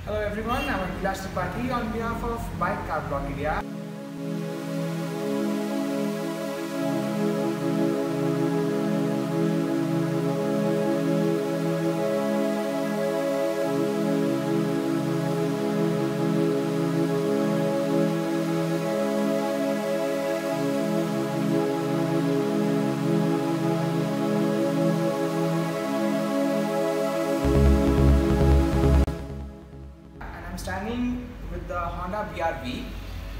Hello everyone, I'm Abhilash Tripathi on behalf of BIKECARBLOG India. I'm standing with the Honda BRV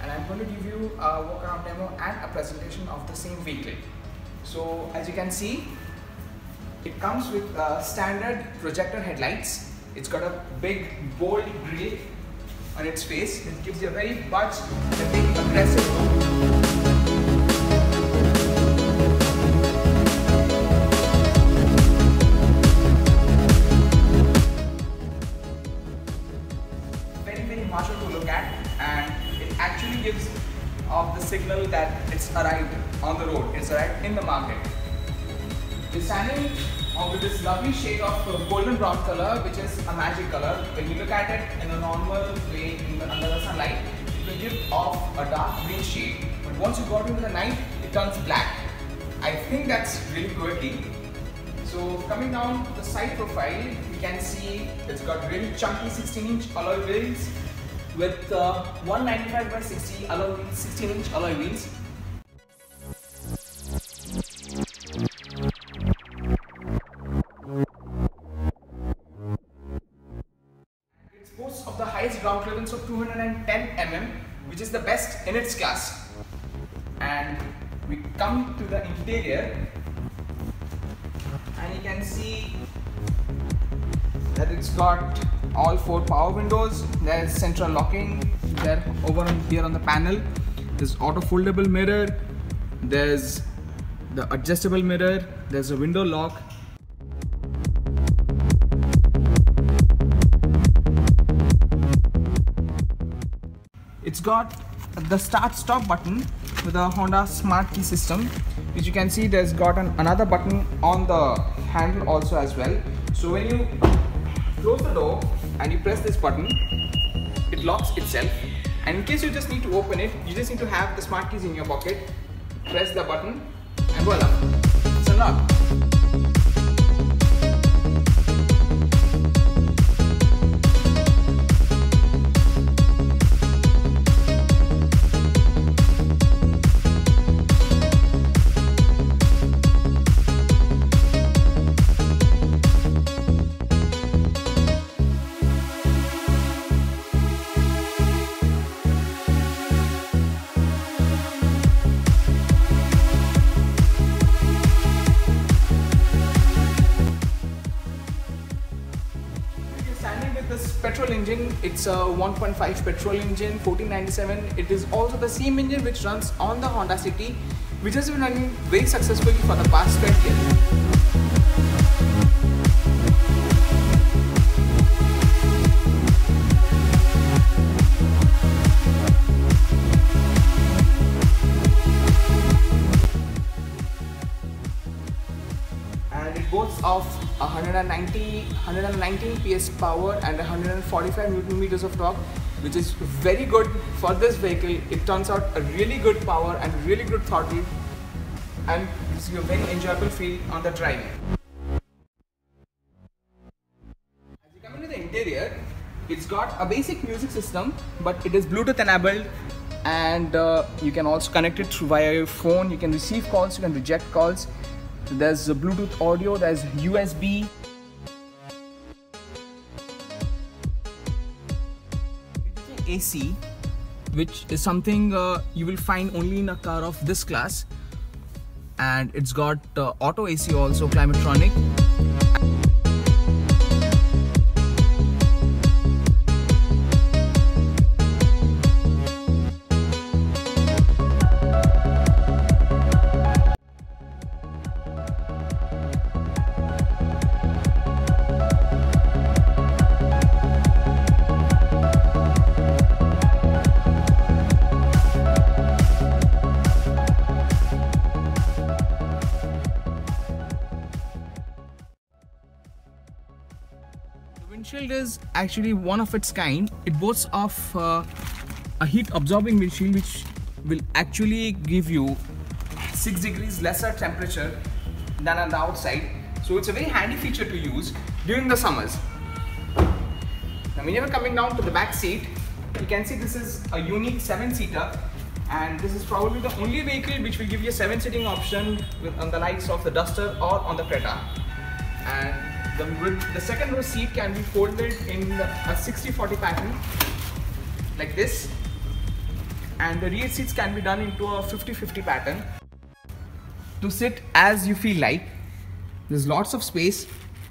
and I'm going to give you a walk around demo and a presentation of the same vehicle. So as you can see, it comes with standard projector headlights. It's got a big bold grille on its face. It gives you a very budged, a big aggressive look. Very martial to look at, and it actually gives off the signal that it's arrived on the road, it's arrived in the market. We're standing with this lovely shade of golden brown color, which is a magic color. When you look at it in a normal way under the sunlight, it will give off a dark green shade, but once you go out into the night, it turns black. I think that's really quirky. So coming down to the side profile, you can see it's got really chunky 16-inch alloy wheels with 195 by 60 alloy wheels, 16-inch alloy wheels. It boasts of the highest ground clearance of 210 mm, which is the best in its class. And we come to the interior, and you can see that it's got all 4 power windows. There's central locking there over here on the panel. There's auto foldable mirror, there's the adjustable mirror, there's a window lock. It's got the start stop button with a Honda smart key system, which you can see there's got another button on the handle also as well. So when you close the door and you press this button, it locks itself, and in case you just need to open it, you just need to have the smart keys in your pocket, press the button, and voila, it's unlocked. Standing with this petrol engine, it's a 1.5 petrol engine, 1497. It is also the same engine which runs on the Honda City, which has been running very successfully for the past 20 years. And it boasts of 119 PS power and 145 Newton meters of torque, which is very good for this vehicle. It turns out a really good power and really good throttle, and gives you a very enjoyable feel on the drive. As you come into the interior, it's got a basic music system, but it is Bluetooth enabled, and you can also connect it through via your phone. You can receive calls, you can reject calls. There's a Bluetooth audio, there's USB. AC, which is something you will find only in a car of this class, and it's got auto AC also, Climatronic. windshield is actually one of its kind. It boasts of a heat absorbing windshield which will actually give you 6 degrees lesser temperature than on the outside. So it's a very handy feature to use during the summers. Now when you're coming down to the back seat, you can see this is a unique 7-seater, and this is probably the only vehicle which will give you a 7-sitting option on the likes of the Duster or on the Creta. And the second row seat can be folded in a 60-40 pattern like this, and the rear seats can be done into a 50-50 pattern to sit as you feel like. There's lots of space,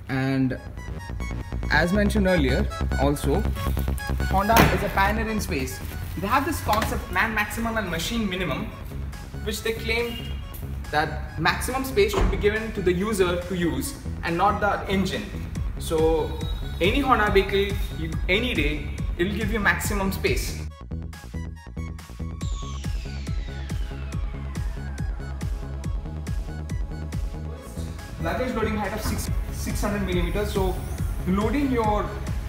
and as mentioned earlier also, Honda is a pioneer in space. They have this concept man maximum and machine minimum, which they claim that maximum space should be given to the user to use and not the engine. So any Honda vehicle, any day, it will give you maximum space. Luggage loading height of 600 millimeters. So loading your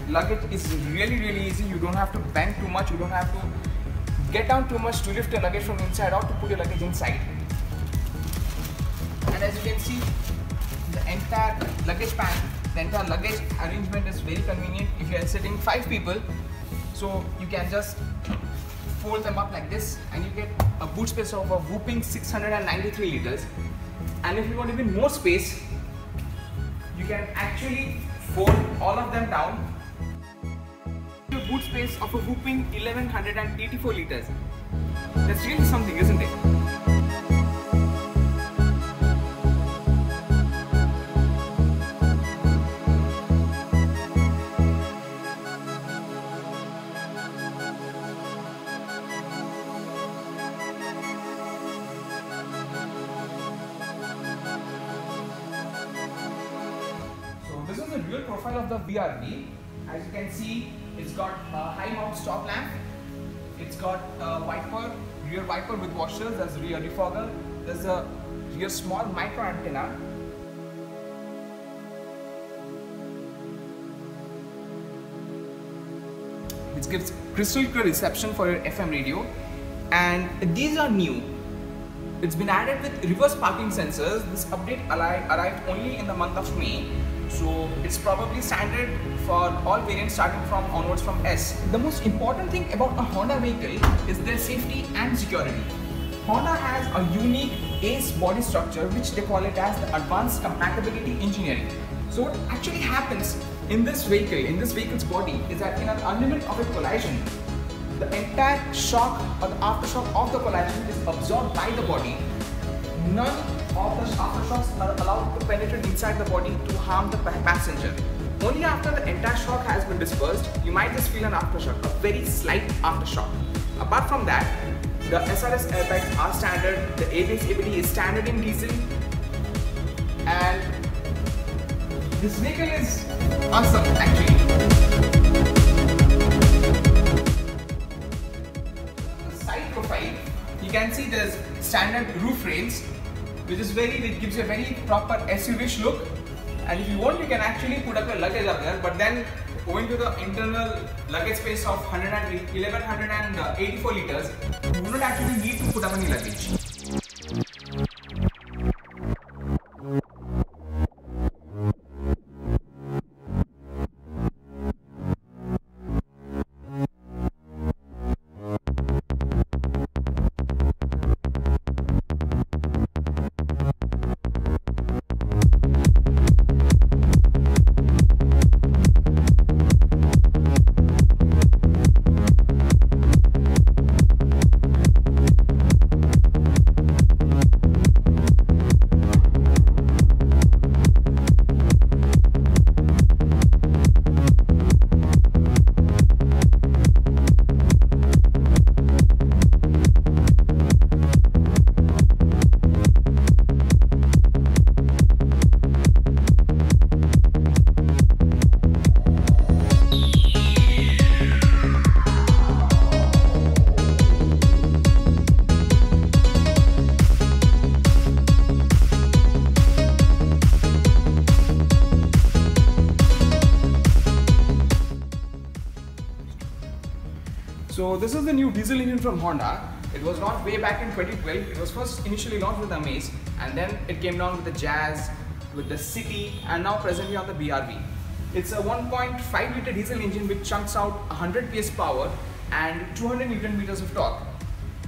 luggage is really easy. You don't have to bend too much. You don't have to get down too much to lift your luggage from inside out to put your luggage inside. And as you can see, the entire luggage pan, the entire luggage arrangement is very convenient if you are sitting 5 people. So you can just fold them up like this, and you get a boot space of a whooping 693 liters. And if you want even more space, you can actually fold all of them down. A boot space of a whooping 1184 liters. That's really something, isn't it? This is the real profile of the BRV. As you can see, it's got a high mount stop lamp. It's got a wiper, rear wiper with washers. There's rear defogger. There's a rear small micro antenna. Which gives crystal clear reception for your FM radio. And these are new. It's been added with reverse parking sensors. This update arrived only in the month of May. So it's probably standard for all variants starting from onwards from S. The most important thing about a Honda vehicle is their safety and security. Honda has a unique ACE body structure, which they call it as the Advanced Compatibility Engineering. So what actually happens in this vehicle, in this vehicle's body, is that in an unlimit of a collision, the entire shock or the aftershock of the collision is absorbed by the body. None of the aftershocks are allowed to penetrate inside the body to harm the passenger. Only after the entire shock has been dispersed, you might just feel an aftershock, a very slight aftershock. Apart from that, the SRS airbags are standard, the ABS ABD is standard in diesel, and this vehicle is awesome actually. The side profile, you can see there's standard roof rails, which gives you a very proper SUV-ish look. And if you want, you can actually put up your luggage up there, but then owing to the internal luggage space of 1184 liters, you do not actually need to put up any luggage. So this is the new diesel engine from Honda. It was launched way back in 2012. It was first initially launched with the Amaze, and then it came down with the Jazz, with the City, and now presently on the BRV. It's a 1.5 liter diesel engine which chunks out 100 PS power and 200 Newton meters of torque.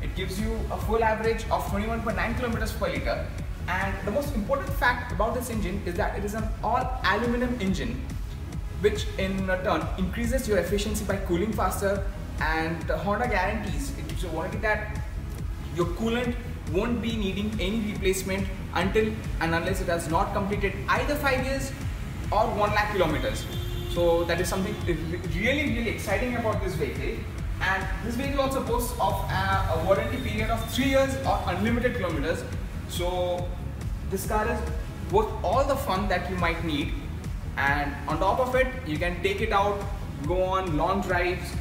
It gives you a full average of 21.9 kilometers per liter. And the most important fact about this engine is that it is an all aluminum engine, which in turn increases your efficiency by cooling faster, and Honda guarantees, it gives you a warranty that your coolant won't be needing any replacement until and unless it has not completed either 5 years or 1 lakh kilometers. So that is something really exciting about this vehicle. And this vehicle also boasts of a warranty period of 3 years or unlimited kilometers. So this car is worth all the fun that you might need, and on top of it you can take it out, go on long drives,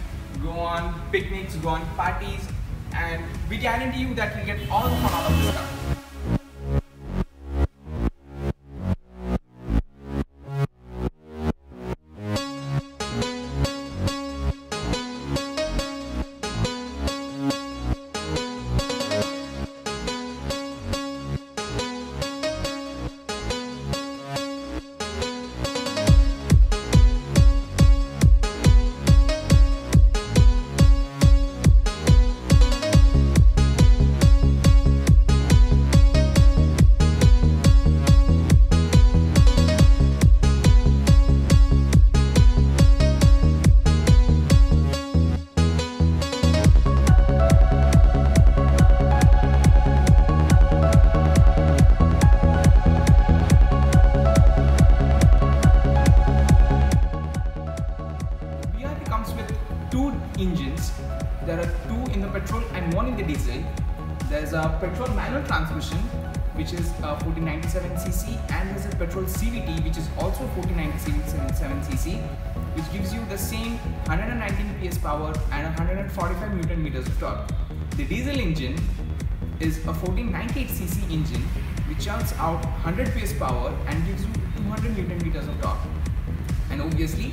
go on picnics, go on parties, and we guarantee you that you'll get all the fun out of this car. Two engines. There are two in the petrol and one in the diesel. There's a petrol manual transmission which is 1497cc, and there's a petrol CVT which is also 1497cc, which gives you the same 119 PS power and 145 Newton meters of torque. The diesel engine is a 1498cc engine which churns out 100 PS power and gives you 200 Newton meters of torque. And obviously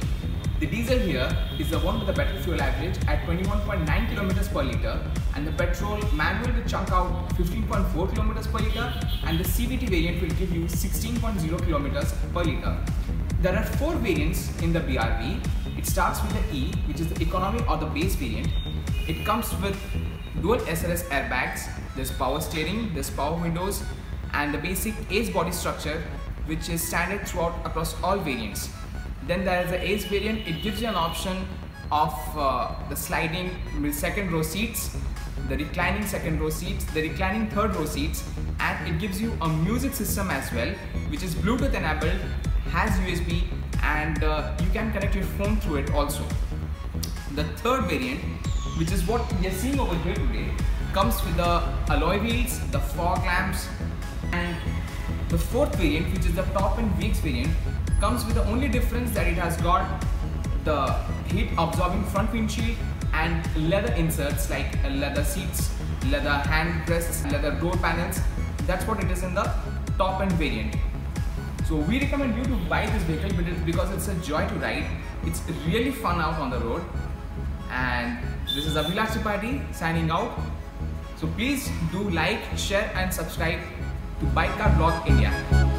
the diesel here is the one with the better fuel average at 21.9 kilometers per liter, and the petrol manual will chunk out 15.4 kilometers per liter, and the CVT variant will give you 16.0 kilometers per liter. There are 4 variants in the BRV. It starts with the E, which is the economy or the base variant. It comes with dual SLS airbags, there's power steering, there's power windows, and the basic ACE body structure, which is standard throughout across all variants. Then there is the ACE variant. It gives you an option of the sliding second row seats, the reclining second row seats, the reclining third row seats, and it gives you a music system as well, which is Bluetooth enabled, has USB, and you can connect your phone through it also. The third variant, which is what we are seeing over here today, comes with the alloy wheels, the fog lamps, and the fourth variant, which is the top end VX variant, comes with the only difference that it has got the heat absorbing front windshield and leather inserts like leather seats, leather hand rests, leather door panels. That's what it is in the top end variant. So we recommend you to buy this vehicle because it's a joy to ride. It's really fun out on the road. And this is Abhilash Tripathi signing out. So please do like, share and subscribe to BikeCarBlog India.